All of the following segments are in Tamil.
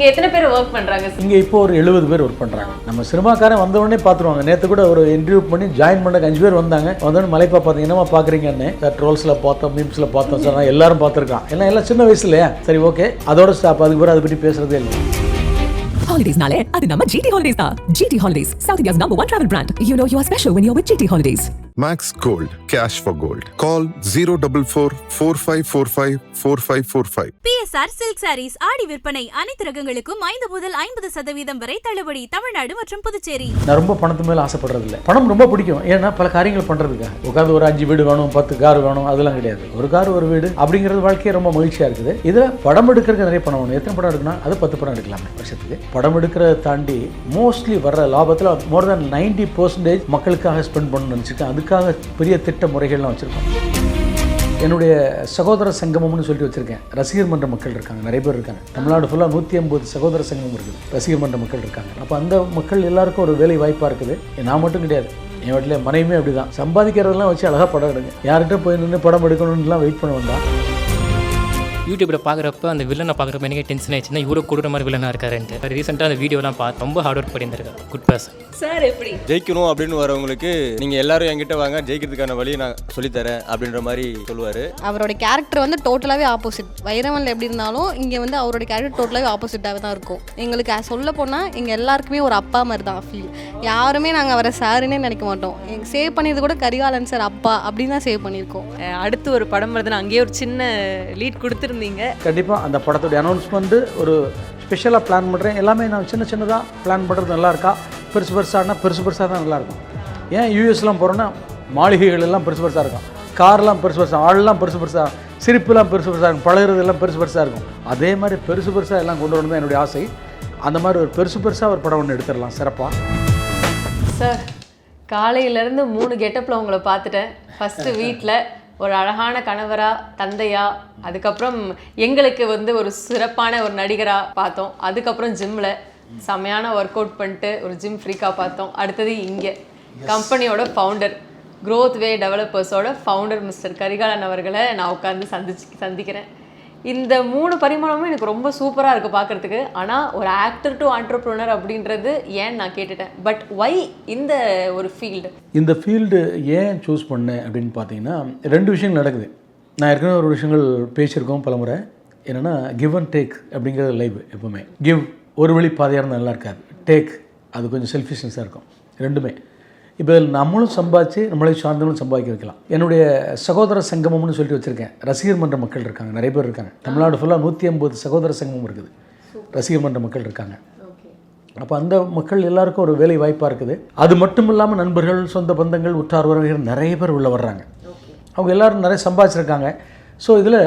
இங்கே எத்தனை பேர் ஒர்க் பண்ணுறாங்க? இங்கே இப்போ ஒரு 70 பேர் ஒர்க் பண்ணுறாங்க. நம்ம சினிமாக்காரன் வந்தவொடனே பார்த்துருவாங்க. நேற்று கூட ஒரு இன்டர்வியூ பண்ணி ஜாயின் பண்ண 5 பேர் வந்தாங்க. வந்தோடனே மலைப்பா பார்த்தீங்க என்னமா பார்க்குறீங்கன்னு ட்ரோல்ஸில் பார்த்தோம், மீம்ஸில் பார்த்தோம் சார். எல்லாரும் பார்த்துருக்கான். எல்லாம் சின்ன வயசு இல்லையா? சரி ஓகே, அதோட ஸ்டாப். அதுக்கு பிறகு அதை பற்றி பேசுறதே இல்லை. Holidays-nale, adu namma GT Holidays da. GT Holidays, South India's #1 travel brand. You know you are special when you're with GT Holidays. Max Gold, cash for gold. Call 044-4545-4545. PSR Silk Sarees ஆடி விற்பனை. அனைத்து ரகங்களுக்கும் 5 முதல் 50% வரை தள்ளுபடி. தமிழ்நாடு மற்றும் புதுச்சேரி. நான் ரொம்ப பணத்து மேலே ஆசைப்படுறது இல்லை. பணம் ரொம்ப பிடிக்கும். ஏன்னா பல காரியங்கள் பண்ணுறதுக்காக. உட்காந்து ஒரு 5 வீடு வேணும், 10 கார் வேணும், அதெல்லாம் கிடையாது. ஒரு கார் ஒரு வீடு அப்படிங்கிறது வாழ்க்கையே ரொம்ப மகிழ்ச்சியாக இருக்குது. இதில் படம் எடுக்கிறதுக்கு நிறைய பணம் வேணும். எத்தனை படம் எடுக்கணும்? அது 10 படம் எடுக்கலாமே வருஷத்துக்கு. படம் எடுக்கிறத தாண்டி மோஸ்ட்லி வர்ற லாபத்தில் மோர் தென் 90% மக்களுக்காக ஸ்பெண்ட் பண்ணணும்னு நினச்சிருக்கேன். அதுக்காக பெரிய திட்ட முறைகள்லாம் வச்சுருக்கோம். என்னுடைய சகோதர சங்கமம்னு சொல்லிட்டு வச்சுருக்கேன். ரசிகர் மன்ற மக்கள் இருக்காங்க, நிறைய பேர் இருக்காங்க. தமிழ்நாடு ஃபுல்லாக 150 சகோதர சங்கமம் இருக்குது, ரசிகர் மன்ற மக்கள் இருக்காங்க. அப்போ அந்த மக்கள் எல்லாருக்கும் ஒரு வேலை வாய்ப்பாக இருக்குது. நான் மட்டும் கிடையாது, என் வீட்டில் மனைவியுமே அப்படி தான். சம்பாதிக்கிறதெல்லாம் வச்சு அழகாக படம் எடுங்க. யார்கிட்ட போய் நின்று படம் எடுக்கணும்னுலாம் வெயிட் பண்ண வேண்டாம். யூடியூப்பில் பார்க்குறப்ப அந்த வில்லனை பார்க்குறப்ப எனக்கு டென்ஷன் ஆயிடுச்சுன்னா இவரை கொடுக்குற மாதிரி வில்லனாக இருக்காருன்ட்டு ரீசெண்டாக அந்த வீடியோலாம் பார்த்து ரொம்ப ஹார்ட் ஒர்க் பண்ணியிருந்திருக்காரு. Good person sir. எப்படி ஜெயிக்கணும் அப்படின்னு வரவங்களுக்கு நீங்கள் எல்லாரும் என்கிட்ட வாங்க, ஜெயிக்கிறதுக்கான வழியை நான் சொல்லித்தரேன் அப்படின்ற மாதிரி சொல்லுவார். அவரோட கேரக்டர் வந்து டோட்டலாகவே ஆப்போசிட். வைரவனில் எப்படி இருந்தாலும் இங்கே வந்து அவரோட கேரக்டர் டோட்டலாகவே ஆப்போசிட்டாகவே தான் இருக்கும். எங்களுக்கு சொல்ல போனால் எங்கள் எல்லாருக்குமே ஒரு அப்பா மாதிரி தான் ஃபீல். யாருமே நாங்கள் அவரை சாருன்னே நினைக்க மாட்டோம். எங்கள் சேவ் பண்ணியது கூட கரிகாலன் சார் அப்பா அப்படின்னு தான் சேவ் பண்ணியிருக்கோம். அடுத்து ஒரு படம் வருதுன்னு அங்கேயே ஒரு சின்ன லீட் கொடுத்துருந்தீங்க. கண்டிப்பாக அந்த படத்துடைய அனௌன்ஸ்மெண்ட்டு ஒரு ஸ்பெஷலாக பிளான் பண்ணுறேன். எல்லாமே நான் சின்னதாக பிளான் பண்ணுறது நல்லா இருக்கா? பெருசானா பெருசாக தான் நல்லாயிருக்கும். ஏன் யூஎஸ்லாம் போகிறோன்னா மாளிகைகள் எல்லாம் பெருசாக இருக்கும், கார்லாம் பெருசாக, ஆள்லாம் பெருசாக, சிரிப்புலாம் பெருசாக இருக்கும், பழகிறது எல்லாம் பெருசாக இருக்கும். அதே மாதிரி பெருசாக எல்லாம் கொண்டு வரணும் தான் என்னுடைய ஆசை. அந்த மாதிரி ஒரு பெருசாக ஒரு படம் ஒன்று எடுத்துடலாம் சிறப்பாக. சார், காலையிலேருந்து 3 கெட்டப்பில் உங்களை பார்த்துட்டேன். ஃபஸ்ட்டு வீட்டில் ஒரு அழகான கணவரா, தந்தையா, அதுக்கப்புறம் எங்களுக்கு வந்து ஒரு சிறப்பான ஒரு நடிகராக பார்த்தோம். அதுக்கப்புறம் ஜிம்மில் செம்மையான ஒர்க் அவுட் பண்ணிட்டு ஒரு ஜிம் ஃப்ரீக்காக பார்த்தோம். அடுத்தது இங்கே கம்பெனியோட ஃபவுண்டர், க்ரோத் வே டெவலப்பர்ஸோட ஃபவுண்டர் மிஸ்டர் கரிகாலன் அவர்களை நான் உட்காந்து சந்திக்கிறேன். இந்த 3 பரிமாணமும் எனக்கு ரொம்ப சூப்பராக இருக்குது பார்க்குறதுக்கு. ஆனால் ஒரு ஆக்டர் டு ஆண்டர்ப்ரனர் அப்படின்றது ஏன் நான் கேட்டுட்டேன். பட் ஒய் இந்த ஒரு ஃபீல்டு? இந்த ஃபீல்டு ஏன் சூஸ் பண்ணேன் அப்படின்னு பார்த்தீங்கன்னா 2 விஷயங்கள் நடக்குது. நான் ஏற்கனவே ஒரு விஷயங்கள் பேசியிருக்கோம் பல முறை. என்னென்னா கிவ் அண்ட் டேக் அப்படிங்கிறது லைவ். எப்போவுமே கிவ் ஒரு வழி பாதையாக இருந்தால் நல்லா இருக்காது. டேக் அது கொஞ்சம் செல்ஃபிஷ்னஸாக இருக்கும். ரெண்டுமே இப்போ நம்மளும் சம்பாதிச்சு நம்மளை சார்ந்தவங்களும் சம்பாதிக்க வைக்கலாம். என்னுடைய சகோதர சங்கமம்னு சொல்லிட்டு வச்சுருக்கேன். ரசிகர் மன்ற மக்கள் இருக்காங்க, நிறைய பேர் இருக்காங்க. தமிழ்நாடு ஃபுல்லாக 150 சகோதர சங்கமம் இருக்குது, ரசிகர் மன்ற மக்கள் இருக்காங்க. அப்போ அந்த மக்கள் எல்லாருக்கும் ஒரு வேலை வாய்ப்பாக இருக்குது. அது மட்டும் இல்லாமல் நண்பர்கள், சொந்த பந்தங்கள், உற்றார் உறவினர் நிறைய பேர் உள்ளே வர்றாங்க. அவங்க எல்லோரும் நிறைய சம்பாதிச்சிருக்காங்க. ஸோ இதில்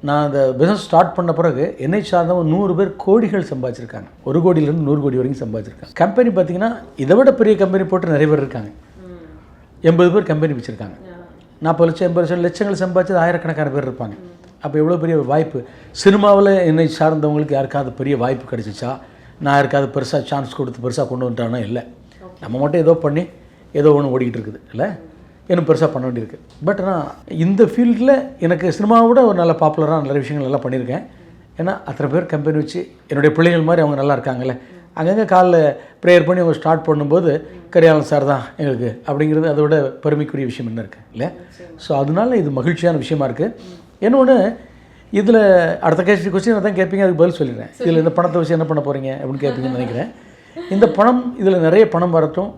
நான் அந்த பிஸ்னஸ் ஸ்டார்ட் பண்ண பிறகு என்னை சார்ந்தவங்க 100 பேர் கோடிகள் சம்பாதிச்சிருக்காங்க. 1 கோடியிலேருந்து 100 கோடி வரைக்கும் சம்பாதிச்சிருக்காங்க. கம்பெனி பார்த்திங்கன்னா இதை விட பெரிய கம்பெனி போட்டு நிறைய பேர் இருக்காங்க. 80 பேர் கம்பெனி வச்சுருக்காங்க. 40 லட்சம் 80 லட்சம் லட்சங்கள் சம்பாதிச்சது ஆயிரக்கணக்கான பேர் இருப்பாங்க. அப்போ எவ்வளோ பெரிய வாய்ப்பு. சினிமாவில் என்னை சார்ந்தவங்களுக்கு யாருக்காவது பெரிய வாய்ப்பு கிடைச்சிச்சா? நான் யாருக்காவது பெருசாக சான்ஸ் கொடுத்து பெருசாக கொண்டு வந்துட்டானோ? இல்லை. நம்ம மட்டும் ஏதோ பண்ணி ஏதோ ஒன்று ஓடிக்கிட்டு இருக்குது. இல்லை, இன்னும் பெருசாக பண்ண வேண்டியிருக்கு. பட் நான் இந்த ஃபீல்டில் எனக்கு சினிமாவை விட ஒரு நல்ல பாப்புலராக நல்ல விஷயங்கள் எல்லாம் பண்ணியிருக்கேன். ஏன்னா அத்தனை பேர் கம்பெனி வச்சு என்னுடைய பிள்ளைகள் மாதிரி அவங்க நல்லா இருக்காங்கல்ல. அங்கங்கே காலைல ப்ரேயர் பண்ணி அவங்க ஸ்டார்ட் பண்ணும்போது கரிகாலன் சார் தான் எங்களுக்கு அப்படிங்கிறது அதோட பெருமைக்குரிய விஷயம் என்ன இருக்குது இல்லை. ஸோ அதனால இது மகிழ்ச்சியான விஷயமா இருக்குது. இன்னொன்று இதில் அடுத்த கொஸ்டின் தான் கேட்பீங்க, அதுக்கு பதில் சொல்லிடுறேன். இதில் இந்த பணத்தை வச்சு என்ன பண்ண போகிறீங்க அப்படின்னு கேட்பீங்கன்னு நினைக்கிறேன். இந்த பணம் இதில் நிறைய பணம் வரட்டும்,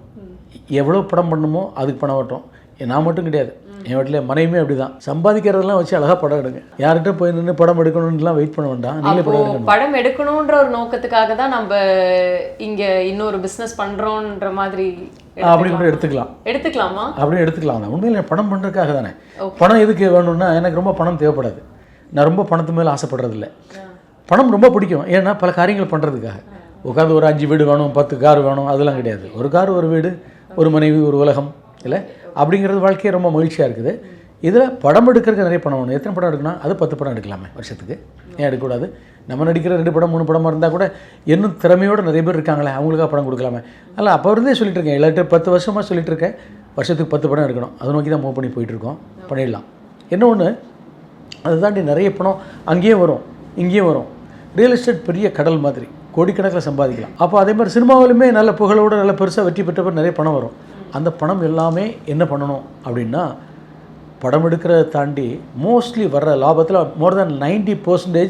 எவ்வளோ படம் பண்ணணுமோ அதுக்கு பணம் வரட்டும். நான் மட்டும் கிடையாது, என் வீட்டில் மனைவியுமே அப்படி தான். சம்பாதிக்கிறதெல்லாம் வச்சு அழகாக படம் எடுங்க. யார்கிட்ட போய் நின்று படம் எடுக்கணும்லாம் வெயிட் பண்ண வேண்டாம். நீங்களே படம் எடுக்கணுன்ற ஒரு நோக்கத்துக்காக தான் நம்ம இங்கே இன்னொரு பிஸ்னஸ் பண்ணுறோன்ற மாதிரி அப்படின்னு எடுத்துக்கலாமா? அப்படின்னு எடுத்துக்கலாம். உண்மையில் படம் பண்ணுறதுக்காக தானே. பணம் எதுக்கு வேணும்னா எனக்கு ரொம்ப பணம் தேவைப்படாது. நான் ரொம்ப பணத்து மேலே ஆசைப்படுறதில்ல. பணம் ரொம்ப பிடிக்கும். ஏன்னா பல காரியங்கள் பண்ணுறதுக்காக. உட்காந்து ஒரு 5 வீடு வேணும், 10 கார் வேணும், அதெல்லாம் கிடையாது. ஒரு கார், ஒரு வீடு, ஒரு மனைவி, ஒரு உலகம் இல்லை அப்படிங்கிறது வாழ்க்கையே ரொம்ப மகிழ்ச்சியாக இருக்குது. இதில் படம் எடுக்கிறதுக்கு நிறைய பணம் வேணும். எத்தனை படம் எடுக்கணும்? அது 10 படம் எடுக்கலாமே வருஷத்துக்கு. ஏன் எடுக்கக்கூடாது? நம்ம நடிக்கிற 2 படம் 3 படமாக இருந்தால் கூட இன்னும் திறமையோடு நிறைய பேர் இருக்காங்களே, அவங்களுக்காக படம் கொடுக்கலாமே. அதில் அப்போ இருந்தே சொல்லிட்டு இருக்கேன், எல்லார்ட்ட 10 வருஷமாக சொல்லிட்டு இருக்கேன், வருஷத்துக்கு 10 படம் எடுக்கணும். அதை நோக்கி தான் மூவ் பண்ணி போயிட்டுருக்கோம். பண்ணிடலாம். என்ன ஒன்று, அதை தாண்டி நிறைய பணம் அங்கேயும் வரும், இங்கேயும் வரும். ரியல் எஸ்டேட் பெரிய கடல் மாதிரி. கோடிக்கணக்கில் சம்பாதிக்கலாம். அப்போ அதே மாதிரி சினிமாவிலுமே நல்ல புகழோடு நல்ல பெருசாக வெற்றி பெற்றப்ப நிறைய பணம் வரும். அந்த பணம் எல்லாமே என்ன பண்ணணும் அப்படின்னா, படம் எடுக்கிறத தாண்டி மோஸ்ட்லி வர்ற லாபத்தில் மோர் தென் 90%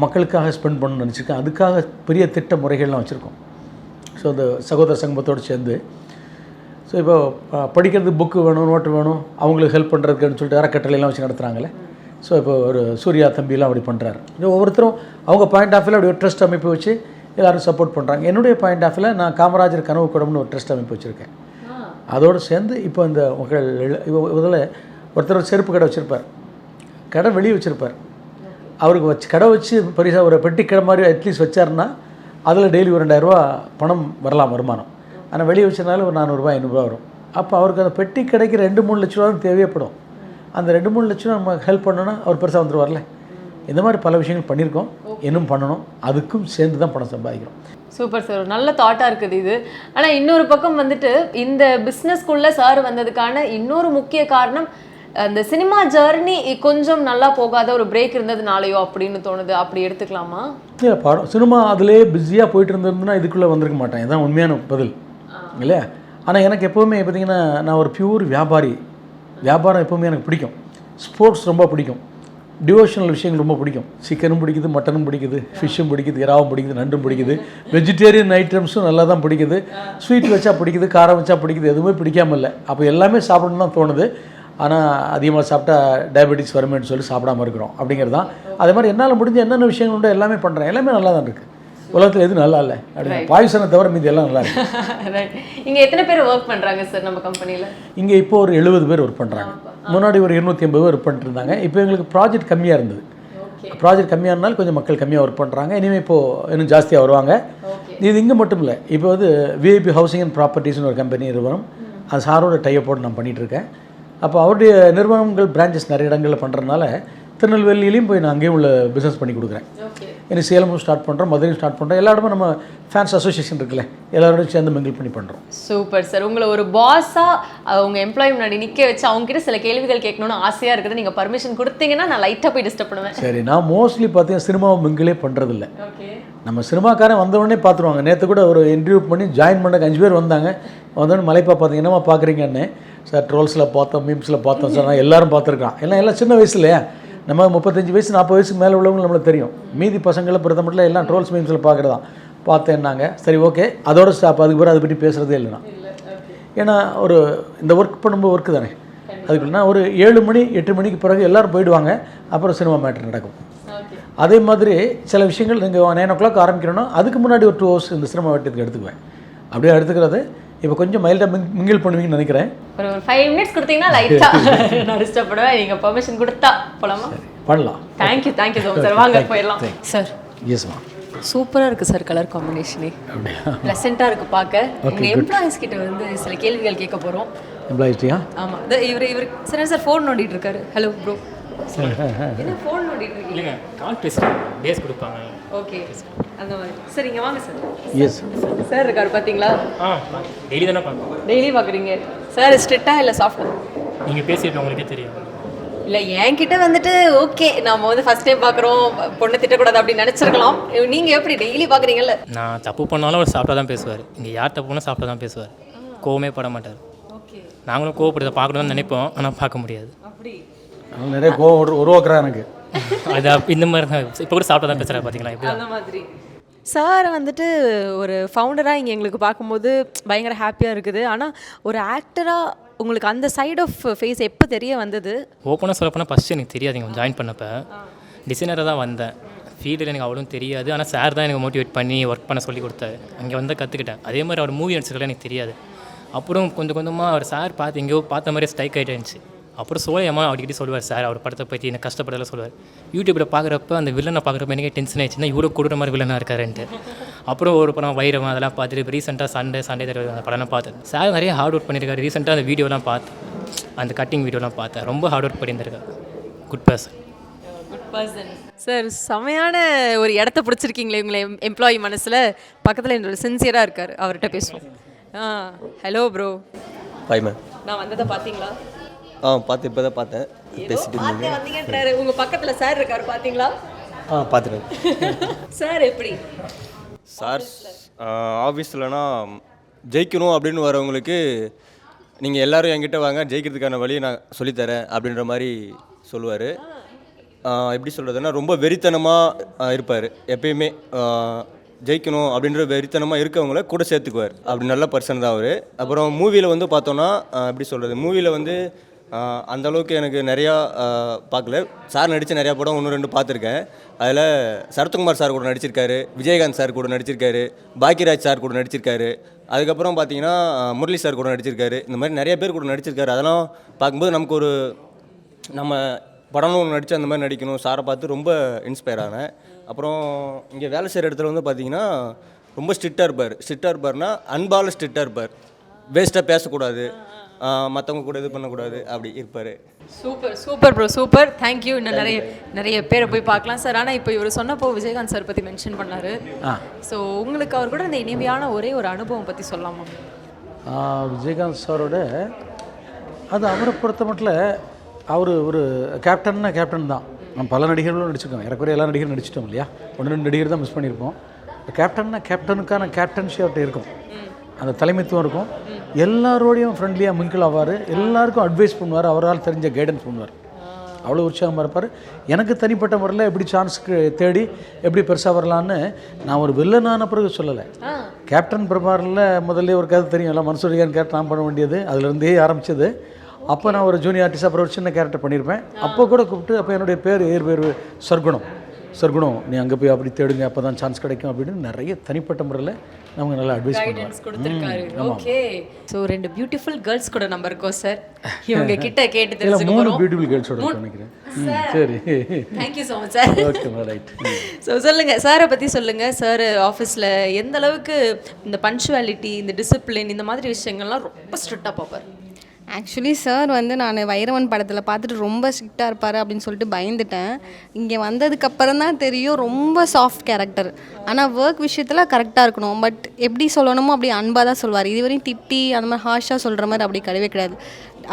மக்களுக்காக ஸ்பெண்ட் பண்ணணும்னு நினச்சிருக்கேன். அதுக்காக பெரிய திட்ட முறைகள்லாம் வச்சுருக்கோம். ஸோ இந்த சகோதர சங்கமத்தோடு சேர்ந்து ஸோ இப்போ படிக்கிறதுக்கு புக்கு வேணும், நோட்டு வேணும், அவங்களுக்கு ஹெல்ப் பண்ணுறதுக்குன்னு சொல்லிட்டு அறக்கட்டளைலாம் வச்சு நடத்துகிறாங்களே. ஸோ இப்போ ஒரு சூர்யா தம்பிலாம் அப்படி பண்ணுறாரு. ஒவ்வொருத்தரும் அவங்க பாயிண்ட் ஆஃப் வியூவில் அப்படி ஒரு ட்ரஸ்ட் அமைப்பு வச்சு எல்லோரும் சப்போர்ட் பண்ணுறாங்க. என்னுடைய பாயிண்ட் ஆஃப் வியூவில் நான் காமராஜர் கனவு கூடம்னு ஒரு ட்ரஸ்ட் அமைப்பு வச்சுருக்கேன். அதோடு சேர்ந்து இப்போ இந்த மக்கள் இதில் ஒருத்தர் செருப்பு கடை வச்சுருப்பார், கடை வெளியே வச்சுருப்பார். அவருக்கு கடை வச்சு பரிசாக ஒரு பெட்டி கடை மாதிரி அட்லீஸ்ட் வச்சாருன்னா அதில் டெய்லி ஒரு 2000 ரூபா பணம் வரலாம் வருமானம். ஆனால் வெளியே வச்சதுனால ஒரு 400 ரூபா 500 ரூபா வரும். அப்போ அவருக்கு அந்த பெட்டி கடைக்கு 2-3 லட்ச ரூபா தான் தேவைப்படும். அந்த 2-3 லட்ச ரூபா நம்ம ஹெல்ப் பண்ணோன்னா அவர் பெருசாக வந்துடுவார்ல. இந்த மாதிரி பல விஷயங்கள் பண்ணியிருக்கோம், இன்னும் பண்ணணும். அதுக்கும் சேர்ந்து தான் பணம் சம்பாதிக்கிறோம். சூப்பர் சார், நல்ல தாட்டாக இருக்குது இது. ஆனால் இன்னொரு பக்கம் வந்துட்டு இந்த பிஸ்னஸ்க்குள்ளே சார் வந்ததுக்கான இன்னொரு முக்கிய காரணம் அந்த சினிமா ஜர்னி கொஞ்சம் நல்லா போகாத ஒரு பிரேக் இருந்ததுனாலையோ அப்படின்னு தோணுது. அப்படி எடுத்துக்கலாமா? இல்லை, படம் சினிமா அதிலே பிஸியாக போயிட்டு இருந்ததுன்னா இதுக்குள்ளே வந்திருக்க மாட்டேன். இதுதான் உண்மையான பதில் இல்லையா? ஆனால் எனக்கு எப்போவுமே பார்த்திங்கன்னா, நான் ஒரு பியூர் வியாபாரி. வியாபாரம் எப்போவுமே எனக்கு பிடிக்கும். ஸ்போர்ட்ஸ் ரொம்ப பிடிக்கும். டிவோஷனல் விஷயங்கள் ரொம்ப பிடிக்கும். சிக்கனும் பிடிக்குது, மட்டனும் பிடிக்குது, ஃபிஷ்ஷும் பிடிக்குது, இறாவும் பிடிக்குது, நண்டும் பிடிக்குது, வெஜிடேரியன் ஐட்டம்ஸும் நல்லா தான் பிடிக்குது, ஸ்வீட் வச்சா பிடிக்குது, காரம் வச்சா பிடிக்குது, எதுவுமே பிடிக்காமல் இல்லை. அப்போ எல்லாமே சாப்பிடணும்னு தான் தோணுது. ஆனால் அதிகமாக சாப்பிட்டா டயபெட்டிஸ் வருமேன்னு சொல்லி சாப்பிடாமல் இருக்கிறோம் அப்படிங்கிறது தான். அதே மாதிரி என்னால் முடிஞ்ச என்னென்ன விஷயங்கள் உண்டோ எல்லாமே பண்ணுறேன். எல்லாமே நல்லா தான் இருக்குது. உலகத்தில் எதுவும் நல்லா இல்லை அப்படின்னு பாய்சனை தவிர மீதி எல்லாம் நல்லா இருக்குது. இங்கே எத்தனை பேர் ஒர்க் பண்ணுறாங்க சார் நம்ம கம்பெனியில்? இங்கே இப்போ ஒரு 70 பேர் ஒர்க் பண்ணுறாங்க. முன்னாடி ஒரு 250 பேர் ஒர்க் பண்ணிட்டு இருந்தாங்க. இப்போ எங்களுக்கு ப்ராஜெக்ட் கம்மியாக இருந்தது. ப்ராஜெக்ட் கம்மியாக இருந்தாலும் கொஞ்சம் மக்கள் கம்மியாக ஒர்க் பண்ணுறாங்க. இனிமேல் இப்போது இன்னும் ஜாஸ்தியாக வருவாங்க. இது இங்கே மட்டும் இல்லை, இப்போ வந்து விஐபி ஹவுசிங் அண்ட் ப்ராப்பர்ட்டிஸ்னு ஒரு கம்பெனி நிறுவனம், அது சாரோட டைப்போடு நான் பண்ணிகிட்ருக்கேன். அப்போ அவருடைய நிறுவனங்கள் பிரான்ச்சஸ் நிறைய இடங்களில் பண்ணுறதுனால திருநெல்வேலியிலையும் போய் நான் அங்கேயும் உள்ள பிஸ்னஸ் பண்ணி கொடுக்குறேன். இனி சேலமும் ஸ்டார்ட் பண்ணுறோம், மதுரையும் ஸ்டார்ட் பண்ணுறோம். எல்லா இடமும் நம்ம ஃபேன்ஸ் அசோசியேஷன் இருக்குல்ல, எல்லாரோடையும் சேர்ந்து மிங்கிள் பண்ணி பண்ணுறோம். Super sir. உங்களை ஒரு பாஸாக உங்கள் எம்ப்ளாயி முன்னாடி நிற்க வச்சு அவங்ககிட்ட சில கேள்விகள் கேட்கணும்னு ஆசையாக இருக்குது. நீங்கள் பர்மிஷன் கொடுத்தீங்கன்னா நான் லைட்டாக போய் டிஸ்டர்ப் பண்ணுவேன். சரி, நான் மோஸ்ட்லி பார்த்தீங்கன்னா சினிமாவை மிங்கிளே பண்ணுறதில்ல. நம்ம சினிமாக்காரன் வந்தவொடனே பார்த்துருவாங்க. நேற்று கூட ஒரு இன்டர்வியூ பண்ணி ஜாயின் பண்ண 5 பேர் வந்தாங்க. வந்தோடனே மலைப்பா பார்த்தீங்கன்னா பார்க்குறீங்கன்னு சார் ட்ரோல்ஸில் பார்த்தோம், மீம்ஸில் பார்த்தோம் சார். நான் எல்லோரும் பார்த்துருக்கான். எல்லாம் சின்ன வயசு இல்லையா, நம்ம 35 வயசு 40 வயசுக்கு மேலே உள்ளவங்க நம்மளுக்கு தெரியும். மீதி பசங்களை பொறுத்த மட்டும் எல்லாம் ட்ரோல்ஸ் மீம்ஸில் பார்க்குறதான் பார்த்தேன்னாங்க. சரி, ஓகே, அதோட ஸ்டாப். அதுக்கு பிறகு அதை பற்றி பேசுகிறதே இல்லைனா. ஏன்னா ஒரு இந்த ஒர்க் பண்ணும்போது ஒர்க்கு தானே. அதுக்குன்னா ஒரு 7 மணி 8 மணிக்கு பிறகு எல்லோரும் போயிடுவாங்க. அப்புறம் சினிமா மேட்டர் நடக்கும். அதே மாதிரி சில விஷயங்கள் நீங்கள் 9 o'clock ஆரம்பிக்கிறோன்னா அதுக்கு முன்னாடி ஒரு 2 hours இந்த சினிமா வெட்டத்துக்கு எடுத்துக்குவேன். அப்படியே எடுத்துக்கிறது இப்போ கொஞ்சம் மைல்டாக மிங்கிள் பண்ணுவீங்கன்னு நினைக்கிறேன். ஒரு 5 minutes கொடுத்தீங்கன்னா லைட்டாக நான் டிஸ்டர்ப் பண்ணுவேன். நீங்கள் பர்மிஷன் கொடுத்தா போகலாமா? பண்ணலாம். Thank you so much sir. வாங்க போயிடலாம் சார். எஸ்மா, சூப்பராக இருக்குது சார். கலர் காம்பினேஷனே ப்ளசண்ட்டாக இருக்குது பார்க்க. உங்கள் எம்ப்ளாயிஸ் கிட்ட வந்து சில கேள்விகள் கேட்க போகிறோம். எம்ப்ளாயிஸ்டியா? ஆமாம். இவர் சார் ஃபோன் நோண்டிட்டு இருக்காரு. ஹலோ ப்ரோ, என்ன ஃபோன் நோண்டிட்டு இருக்கீங்க? கால் பேசுகிறேன், பேஸ் கொடுப்பாங்க. ஓகே, அந்த மாதிரி. சரி, இங்கே வாங்க சார். எஸ் சார் இருக்காரு பார்த்தீங்களா? டெய்லி தானே பார்ப்போம். டெய்லி பார்க்குறீங்க சார். ஸ்ட்ரிக்டாக இல்லை சாஃப்டாக? நீங்கள் பேசிட்டு உங்களுக்கே தெரியும். இல்லை, என்கிட்ட வந்துட்டு ஓகே, நம்ம வந்து ஃபர்ஸ்ட் டைம் பார்க்குறோம், பொண்ணு திட்டக்கூடாது அப்படின்னு நினச்சிருக்கலாம். நீங்கள் எப்படி டெய்லி பார்க்குறீங்கல்ல? நான் தப்பு பண்ணாலும் அவர் சாப்பிட்டா தான் பேசுவார். இங்கே யார் தப்பு பண்ணால் சாப்பிட்டா தான் பேசுவார். கோவமே பட மாட்டார். ஓகே, நாங்களும் கோவப்படுறத பார்க்கணும்னு நினைப்போம், ஆனால் பார்க்க முடியாது. அப்படி நிறைய கோவம் உருவாக்குறா எனக்கு. அது இந்த மாதிரி தான். இப்போ கூட சாப்பிட்டா தான் பேசுகிறேன் பார்த்தீங்களா? இப்படி அந்த மாதிரி. சார் வந்துட்டு ஒரு ஃபவுண்டராக இங்கே எங்களுக்கு பார்க்கும்போது பயங்கர ஹாப்பியாக இருக்குது. ஆனால் ஒரு ஆக்டராக உங்களுக்கு அந்த சைட் ஆஃப் ஃபேஸ் எப்போ தெரிய வந்தது? ஓப்பனாக சொல்ல போனால் ஃபஸ்ட்டு எனக்கு தெரியாது. இங்கே ஜாயின் பண்ணப்போ டிசைனராக தான் வந்தேன். ஃபீல்டில் எனக்கு அவ்வளோ தெரியாது. ஆனால் சார் தான் எனக்கு மோட்டிவேட் பண்ணி ஒர்க் பண்ண சொல்லி கொடுத்தாரு. அங்கே வந்து கற்றுக்கிட்டேன். அதே மாதிரி அவர் மூவி நடிச்சிருக்கலாம் எனக்கு தெரியாது. அப்புறம் கொஞ்சம் கொஞ்சமாக அவர் சார் பார்த்து எங்கேயோ பார்த்த மாதிரி ஸ்ட்ரைக் ஆகிட்டு இருந்துச்சு. அப்புறம் சோழையம்மா அடிக்கடி சொல்லுவார் சார், அவர் படத்தை பற்றி எனக்கு கஷ்டப்படலாம் சொல்லுவார். யூடியூப்பில் பார்க்குறப்ப அந்த வில்லனை பார்க்குறப்ப எனக்கு டென்ஷன் ஆயிடுச்சுன்னா இவ்வளோ கொடுக்குற மாதிரி வில்லனாக இருக்காருன்ட்டு. அப்புறம் ஒரு படம் வைரம் அதெல்லாம் பார்த்துட்டு இப்போ ரீசெண்டாக சண்டே தடவை அந்த படம்லாம் பார்த்தேன். சார் நிறைய ஹார்ட் ஒர்க் பண்ணியிருக்காரு. ரீசெண்டாக அந்த வீடியோலாம் பார்த்து, அந்த கட்டிங் வீடியோலாம் பார்த்தேன். ரொம்ப ஹார்ட் ஒர்க் பண்ணியிருந்திருக்காரு. Good person. சார், செமையான ஒரு இடத்த பிடிச்சிருக்கீங்களே உங்களை எம்ப்ளாயி மனசில். பக்கத்தில் என்னோட சின்சியராக இருக்கார், அவர்கிட்ட பேசுவோம். Hello bro. Bye ma'am. நான் வந்ததை பார்த்தீங்களா? பார்த்து இப்போ தான் பார்த்தேன். பேசிட்டு இருந்தீங்க. வந்தீங்கன்றாரு. உங்கள் பக்கத்தில் சார் இருக்கார் பார்த்தீங்களா? பார்த்துட்டேன். சார் எப்படி? சார் ஆஃபீஸ்லனா ஜெயிக்கணும் அப்படின்னு வரவங்களுக்கு நீங்கள் எல்லோரும் என்கிட்ட வாங்க, ஜெயிக்கிறதுக்கான வழியை நான் சொல்லித்தரேன் அப்படின்ற மாதிரி சொல்லுவார். எப்படி சொல்கிறதுன்னா ரொம்ப வெறித்தனமாக இருப்பார். எப்பயுமே ஜெயிக்கணும் அப்படின்ற வெறித்தனமாக இருக்கவங்கள கூட சேர்த்துக்குவார். அப்படி நல்ல பர்சன் தான் அவர். அப்புறம் மூவியில் வந்து பார்த்தோன்னா எப்படி சொல்கிறது, மூவியில் வந்து அந்தளவுக்கு எனக்கு நிறையா பார்க்கல. சார் நடித்த நிறையா படம் 1-2 பார்த்துருக்கேன். அதில் சரத்குமார் சார் கூட நடிச்சிருக்காரு, விஜயகாந்த் சார் கூட நடிச்சிருக்காரு, பாக்கியராஜ் சார் கூட நடிச்சிருக்காரு. அதுக்கப்புறம் பார்த்தீங்கன்னா முரளி சார் கூட நடிச்சிருக்காரு. இந்த மாதிரி நிறைய பேர் கூட நடிச்சிருக்காரு. அதெல்லாம் பார்க்கும்போது நமக்கு ஒரு நம்ம படம்னு ஒன்று நடித்து அந்த மாதிரி நடிக்கணும். சாரை பார்த்து ரொம்ப இன்ஸ்பயர் ஆனேன். அப்புறம் இங்கே வேலை செய்கிற இடத்துல வந்து பார்த்திங்கன்னா ரொம்ப ஸ்ட்ரிக்டாக இருப்பார்னா அன்பால் ஸ்ட்ரிக்டாக இருப்பார். வேஸ்ட்டாக பேசக்கூடாது, மற்றவங்க கூட இது பண்ணக்கூடாது, அப்படி இருப்பார். Super bro, super. தேங்க்யூ. இன்னும் நிறைய பேரை போய் பார்க்கலாம் சார். ஆனால் இப்போ இவர் சொன்னப்போ விஜயகாந்த் சார் பற்றி மென்ஷன் பண்ணார். ஸோ உங்களுக்கு அவர் கூட இந்த இனிமையான ஒரே ஒரு அனுபவம் பற்றி சொல்லலாமா? விஜயகாந்த் சாரோட அது அவரை பொறுத்த மட்டும் அவர் ஒரு கேப்டன் தான். நம்ம பல நடிகர்களும் நடிச்சிருக்கோம், ஏறக்குறைய எல்லா நடிகரும் நடிச்சிட்டோம் இல்லையா? 1-2 நடிகர் தான் மிஸ் பண்ணியிருப்போம். கேப்டனுக்கான கேப்டன்ஷி அவர்கிட்ட இருக்கும், அந்த தலைமைத்துவம் இருக்கும். எல்லாரோடையும் ஃப்ரெண்ட்லியாக மிங்கிள் ஆவார், எல்லாருக்கும் அட்வைஸ் பண்ணுவார், அவரால் தெரிஞ்ச கைடன்ஸ் பண்ணுவார். அவ்வளோ உற்சாகமாக இருப்பார். எனக்கு தனிப்பட்ட முறையில் எப்படி சான்ஸ்க்கு தேடி எப்படி பெருசாக வரலான்னு நான் ஒரு வில்லனான பிறகு சொல்லலை. கேப்டன் பிரபாரில் முதல்ல ஒரு கதை தெரியும், எல்லாம் மன்சூரிகான் கேரக்டர் நான் பண்ண வேண்டியது, அதுலேருந்தே ஆரம்பித்தது. அப்போ நான் ஒரு ஜூனியர் ஆர்டிஸ்ட், அப்புறம் ஒரு சின்ன கேரக்டர் பண்ணியிருப்பேன். அப்போ கூட கூப்பிட்டு, அப்போ என்னுடைய பேர் சர்க்குணம், நீ அங்கே போய் அப்படி தேடுங்க, அப்போ தான் சான்ஸ் கிடைக்கும் அப்படின்னு நிறைய தனிப்பட்ட முறையில் நமக்கு நல்லா அட்வைஸ் கொடுத்துருக்காரு. ஓகே, ஸோ 2 பியூட்டிஃபுல் கேர்ள்ஸ் கூட நம்ம இருக்கோம் சார். இவங்க கிட்ட கேட்டு தெரிஞ்சுக்க போறோம். 3 பியூட்டிஃபுல் கேர்ள்ஸோட நினைக்கிறேன். சரி, thank you so much sir. Okay, right. So சொல்லுங்கள், சாரை பற்றி சொல்லுங்கள். சார் ஆஃபீஸில் எந்த அளவுக்கு இந்த பங்க்சுவாலிட்டி, இந்த டிசிப்ளின், இந்த மாதிரி விஷயங்கள்லாம் ரொம்ப ஸ்ட்ரிக்டாக பார்ப்பார்? ஆக்சுவலி சார் வந்து நான் வைரவன் படத்தில் பார்த்துட்டு ரொம்ப ஸ்ட்ரிக்டாக இருப்பார் அப்படின்னு சொல்லிட்டு பயந்துட்டேன். இங்கே வந்ததுக்கப்புறம் தான் தெரியும் ரொம்ப சாஃப்ட் கேரக்டர். ஆனால் ஒர்க் விஷயத்தில் கரெக்டாக இருக்கணும். பட் எப்படி சொல்லணுமோ அப்படி அன்பாக தான் சொல்வார். இதுவரையும் திட்டி அந்த மாதிரி ஹார்ஷாக சொல்கிற மாதிரி அப்படி கிடையவே கிடையாது.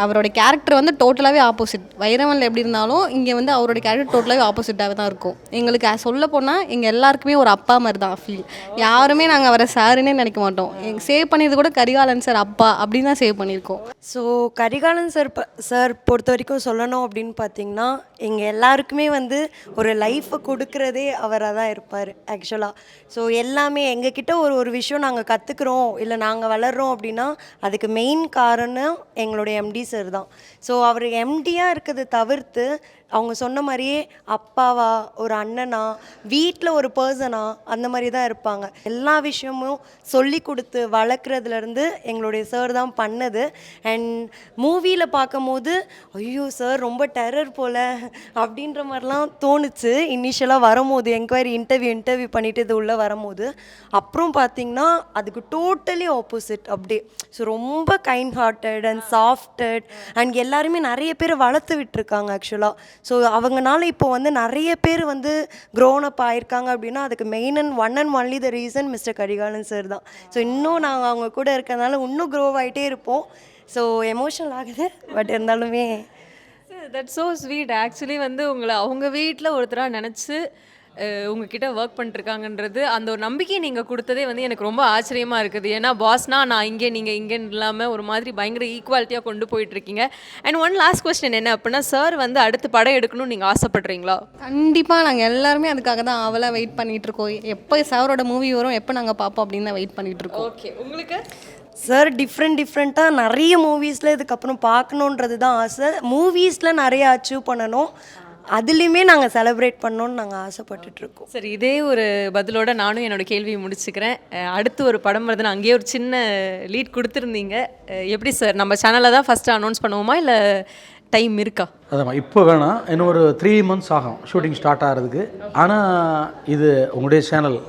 அவரோட கேரக்டர் வந்து டோட்டலாகவே ஆப்போசிட். வைரவனில் எப்படி இருந்தாலும் இங்கே வந்து அவரோட கேரக்டர் டோட்டலாகவே ஆப்போசிட்டாகவே தான் இருக்கும். எங்களுக்கு சொல்ல போனால் எங்கள் எல்லாருக்குமே ஒரு அப்பா மாதிரி தான் ஃபீல். யாருமே நாங்கள் அவரை சாருன்னே நினைக்க மாட்டோம். சேவ் பண்ணியது கூட கரிகாலன் சார் அப்பா அப்படின்னு தான் சேவ் பண்ணியிருக்கோம். ஸோ கரிகாலன் சார் பொறுத்த வரைக்கும் சொல்லணும் அப்படின்னு பார்த்தீங்கன்னா, எங்கள் எல்லாருக்குமே வந்து ஒரு லைஃப்பை கொடுக்குறதே அவராக தான் இருப்பார் ஆக்சுவலாக. ஸோ எல்லாமே எங்ககிட்ட ஒரு விஷயம் நாங்கள் கற்றுக்குறோம், இல்லை நாங்கள் வளர்கிறோம் அப்படின்னா அதுக்கு மெயின் காரணம் எங்களுடைய எம்டி சார் தான். ஸோ அவர் எம்டியாக இருக்கிறது தவிர்த்து அவங்க சொன்ன மாதிரியே அப்பாவா, ஒரு அண்ணனா, வீட்டில் ஒரு பர்சனா, அந்த மாதிரி தான் இருப்பாங்க. எல்லா விஷயமும் சொல்லி கொடுத்து வளர்க்குறதுலேருந்து எங்களுடைய சார் தான் பண்ணது. அண்ட் மூவியில் பார்க்கும் போது ஐயோ சார் ரொம்ப டெரர் போல் அப்படின்ற மாதிரிலாம் தோணுச்சு இனிஷியலாக வரும்போது, என்கொயரி இன்டர்வியூ பண்ணிவிட்டு இது உள்ளே வரும்போது. அப்புறம் பார்த்திங்கன்னா அதுக்கு டோட்டலி ஆப்போசிட் அப்படியே. ஸோ ரொம்ப கைண்ட் ஹார்ட்டட் அண்ட் சாஃப்டட் அண்ட் எல்லாருமே நிறைய பேர் வளர்த்து விட்டுருக்காங்க ஆக்சுவலாக. ஸோ அவங்கனால இப்போ வந்து நிறைய பேர் வந்து க்ரோன் அப் ஆயிருக்காங்க அப்படின்னா அதுக்கு main and only the reason mister Karikalan sir தான். ஸோ இன்னும் நாங்கள் அவங்க கூட இருக்கிறதுனால இன்னும் க்ரோ ஆகிட்டே இருப்போம். ஸோ எமோஷனல் ஆகுது, பட் இருந்தாலுமே தட்ஸ் ஸோ ஸ்வீட். ஆக்சுவலி வந்து உங்களை அவங்க வீட்டில் ஒருத்தராக நினச்சி உங்ககிட்ட ஒர்க் பண்ணிட்டுருக்காங்கன்றது, அந்த ஒரு நம்பிக்கையை நீங்கள் கொடுத்ததே வந்து எனக்கு ரொம்ப ஆச்சரியமாக இருக்குது. ஏன்னா பாஸ்னா நான் இங்கே, நீங்கள் இங்கேன்னு இல்லாமல் ஒரு மாதிரி பயங்கர ஈக்குவாலிட்டியாக கொண்டு போயிட்டுருக்கீங்க. அண்ட் ஒன் லாஸ்ட் கொஸ்டின் என்ன அப்படின்னா, சார் வந்து அடுத்து படம் எடுக்கணும்னு நீங்கள் ஆசைப்படுறீங்களா? கண்டிப்பாக நாங்கள் எல்லாருமே அதுக்காக தான் அவளாக வெயிட் பண்ணிகிட்ருக்கோம். எப்போ சாரோட மூவி வரும், எப்போ நாங்கள் பார்ப்போம் அப்படின்னு தான் வெயிட் பண்ணிகிட்ருக்கோம். ஓகே, உங்களுக்கு? சார் டிஃப்ரெண்ட்டாக நிறைய மூவிஸில் இதுக்கப்புறம் பார்க்கணுன்றது தான் ஆசை. மூவிஸில் நிறைய அச்சீவ் பண்ணணும், அதுலேயுமே நாங்கள் செலிப்ரேட் பண்ணோன்னு நாங்கள் ஆசைப்பட்டுட்ருக்கோம். சரி, இதே ஒரு பதிலோட நானும் என்னோடய கேள்வியை முடிச்சுக்கிறேன். அடுத்து ஒரு படம் வருதுன்னு அங்கேயே ஒரு சின்ன லீட் கொடுத்துருந்தீங்க. எப்படி சார், நம்ம சேனலில் தான் ஃபஸ்ட்டு அனௌன்ஸ் பண்ணுவோமா இல்லை டைம் இருக்கா? அதான், இப்போ வேணாம், இன்னும் ஒரு 3 months ஆகும் ஷூட்டிங் ஸ்டார்ட் ஆகிறதுக்கு. ஆனால் இது உங்களுடைய சேனல்,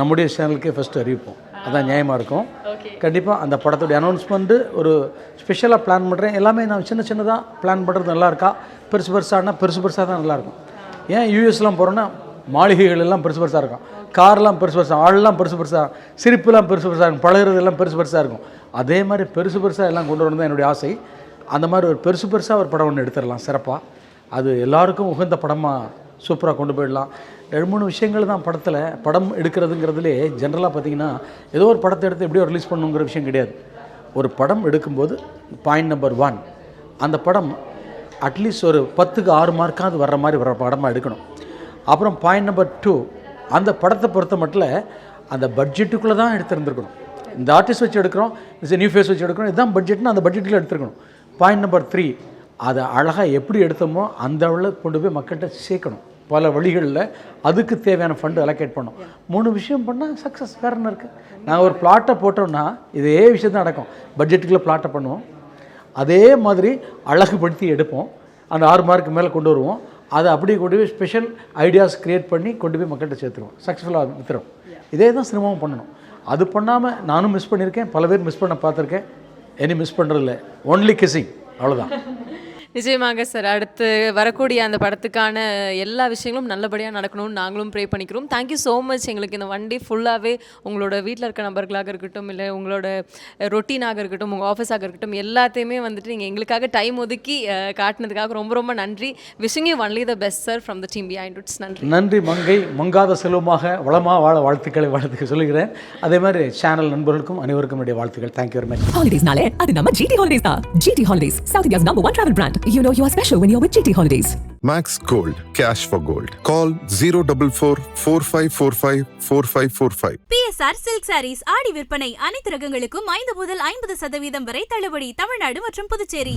நம்முடைய சேனலுக்கே ஃபஸ்ட்டு அறிவிப்போம், அதான் நியாயமாக இருக்கும். கண்டிப்பாக அந்த படத்துடைய அனௌன்ஸ்மெண்ட்டு ஒரு ஸ்பெஷலாக பிளான் பண்ணுறேன். எல்லாமே நான் சின்னதாக பிளான் பண்ணுறது நல்லா இருக்கா, பெருசானா பெருசாக தான் நல்லாயிருக்கும். ஏன் யூஎஸ்லாம் போகிறோன்னா மாளிகைகள் எல்லாம் பெருசாக இருக்கும், கார்லாம் பெருசாக, ஆள்லாம் பெருசாக, சிரிப்புலாம் பெருசாக இருக்கும், பழகிறதெல்லாம் பெருசாக இருக்கும். அதே மாதிரி பெருசாக எல்லாம் கொண்டு வரணும் தான் என்னுடைய ஆசை. அந்த மாதிரி ஒரு பெருசாக ஒரு படம் ஒன்று எடுத்துடலாம் சிறப்பாக. அது எல்லாருக்கும் உகந்த படமாக சூப்பராக கொண்டு போயிடலாம். 2-3 விஷயங்கள் தான் படத்தில். படம் எடுக்கிறதுங்கிறதுலே ஜென்ரலாக பார்த்தீங்கன்னா ஏதோ ஒரு படத்தை எடுத்து எப்படியோ ரிலீஸ் பண்ணுங்கிற விஷயம் கிடையாது. ஒரு படம் எடுக்கும்போது பாயிண்ட் நம்பர் 1, அந்த படம் அட்லீஸ்ட் ஒரு 10க்கு 6 மார்க்காவது வர்ற மாதிரி வர படமாக எடுக்கணும். அப்புறம் பாயிண்ட் நம்பர் 2, அந்த படத்தை பொறுத்த மட்டும் அந்த பட்ஜெட்டுக்குள்ளே தான் எடுத்துருந்துருக்கணும். இந்த ஆர்டிஸ்ட் வச்சு எடுக்கிறோம், இந்த நியூ ஃபேஸ் வச்சு எடுக்கிறோம், இதுதான் பட்ஜெட்னு அந்த பட்ஜெட்டில் எடுத்துருக்கணும். பாயிண்ட் நம்பர் 3, அதை அழகாக எப்படி எடுத்தோமோ அந்த அளவில் கொண்டு போய் மக்கள்கிட்ட சேர்க்கணும். பல வழிகளில் அதுக்கு தேவையான ஃபண்டு அலோகேட் பண்ணோம். 3 விஷயம் பண்ணால் சக்ஸஸ். வேறு என்ன இருக்குது? நாங்கள் ஒரு பிளாட்டை போட்டோம்னா இதே விஷயம் தான் நடக்கும். பட்ஜெட்டுக்குள்ளே பிளாட்டை பண்ணுவோம், அதே மாதிரி அழகுபடுத்தி எடுப்போம், அந்த 6 மார்க்கு மேலே கொண்டு வருவோம், அதை அப்படியே கொண்டு போய் ஸ்பெஷல் ஐடியாஸ் க்ரியேட் பண்ணி கொண்டு போய் மக்கள்கிட்ட சேர்த்துருவோம், சக்ஸஸ்ஃபுல்லாக விற்றுரும். இதே தான் சினிமாவும் பண்ணணும். அது பண்ணாமல் நானும் மிஸ் பண்ணியிருக்கேன், பல பேர் மிஸ் பண்ண பார்த்துருக்கேன். இனி மிஸ் பண்ணுறதில்ல, ஒன்லி கிஸ்ஸிங், அவ்வளோதான். நிச்சயமாக சார், அடுத்து வரக்கூடிய அந்த படத்துக்கான எல்லா விஷயங்களும் நல்லபடியாக நடக்கணும்னு நாங்களும் ப்ரே பண்ணிக்கிறோம். Thank you so much. எங்களுக்கு இந்த 1 டே ஃபுல்லாகவே உங்களோட வீட்டில் இருக்க நபர்களாக இருக்கட்டும், இல்லை உங்களோட ரொட்டீனாக இருக்கட்டும், உங்கள் ஆஃபீஸாக இருக்கட்டும், எல்லாத்தையுமே வந்துட்டு நீங்கள் எங்களுக்காக டைம் ஒதுக்கி காட்டினதுக்காக ரொம்ப ரொம்ப நன்றி. Wishing you only the best sir from the team behind it's. நன்றி. நன்றி மங்கை. மங்காத செல்வமாக வளமாக வாழ வாழ்த்துக்களை சொல்லுகிறேன். அதே மாதிரி சேனல் நண்பர்களுக்கும் அனைவருக்கும் என்னுடைய வாழ்த்துக்கள். Thank you very much. ஹாலிடேஸ்னாலே அது நம்ம GT Holidays தான். GT Holidays, South India's #1 travel brand. You know you are special when you're with GT Holidays. Max Gold, cash for gold. Call 044 4545 4545. PSR Silk Sarees ஆடி விற்பனை. அனைத்து ரகங்களுக்கும் 5 முதல் 50% வரை தள்ளுபடி. தமிழ்நாடு மற்றும் புதுச்சேரி.